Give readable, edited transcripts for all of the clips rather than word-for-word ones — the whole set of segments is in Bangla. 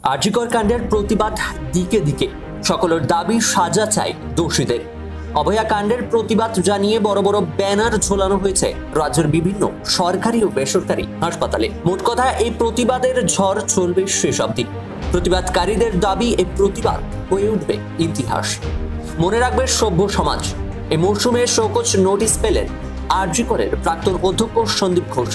আরজিকর কাণ্ডের প্রতিবাদ দিকে দিকে সকলের দাবি সাজা চাই দোষীদের। অভয়া কাণ্ডের প্রতিবাদ জানিয়ে বড় বড় ব্যানার ঝোলানো হয়েছে রাজ্যের বিভিন্ন সরকারি ও বেসরকারি হাসপাতালে। মোট কথা, এই প্রতিবাদের ঝড় চলবে শেষ অবধি। প্রতিবাদকারীদের দাবি, এই প্রতিবাদ হয়ে উঠবে ইতিহাস। মনে রাখবে সভ্য সমাজ। এই মরশুমে শোকজ নোটিশ পেলেন আরজিকরের প্রাক্তন অধ্যক্ষ সন্দীপ ঘোষ।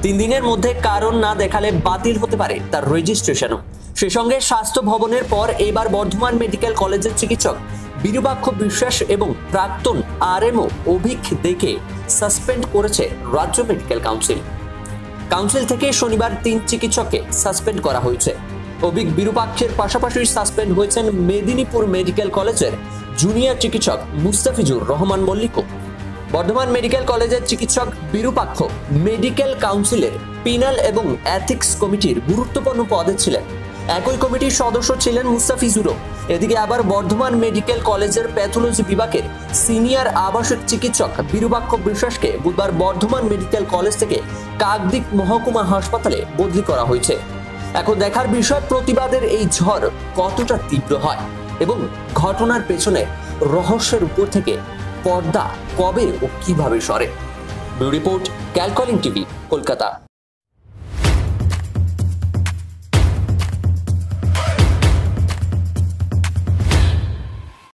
3 দিনের মধ্যে কারণ না দেখালে বাতিল হতে পারে তার রেজিস্ট্রেশনও। সেই সঙ্গে স্বাস্থ্য ভবনের পর এবার বর্ধমান মেডিকেল কলেজের চিকিৎসক বিরূপাক্ষ বিশ্বাস এবং প্রাক্তন আরএমও অভিক দেকে সাসপেন্ড করেছে রাজ্য মেডিকেল কাউন্সিল থেকে শনিবার 3 চিকিৎসককে সাসপেন্ড করা হয়েছে। অভিক বিরূপাক্ষের পাশাপাশি সাসপেন্ড হয়েছেন মেদিনীপুর মেডিকেল কলেজের জুনিয়র চিকিৎসক মুস্তাফিজুর রহমান মল্লিকও। বর্ধমান মেডিকেল কলেজের চিকিৎসক বিরূপাক্ষ মেডিকেল কাউন্সিলের পিনাল এবং এথিক্স কমিটির গুরুত্বপূর্ণ পদে ছিলেন। একই কমিটির সদস্য ছিলেন মুস্তাফিজুরও। এদিকে আবার বর্ধমান মেডিকেল কলেজের প্যাথোলজি বিভাগের সিনিয়র আবাসিক চিকিৎসক বিরূপাক্ষ বিশ্বাসকে বুধবার বর্ধমান মেডিকেল কলেজ থেকে কাকদ্বীপ মহকুমা হাসপাতালে বদলি করা হয়েছে। এখন দেখার বিষয়, প্রতিবাদের এই ঝড় কতটা তীব্র হয় এবং ঘটনার পেছনে রহস্যের উপর থেকে পর্দা কবে ও কিভাবে সরে। ব্যুরো রিপোর্ট, ক্যালকলিং টিভি, কলকাতা।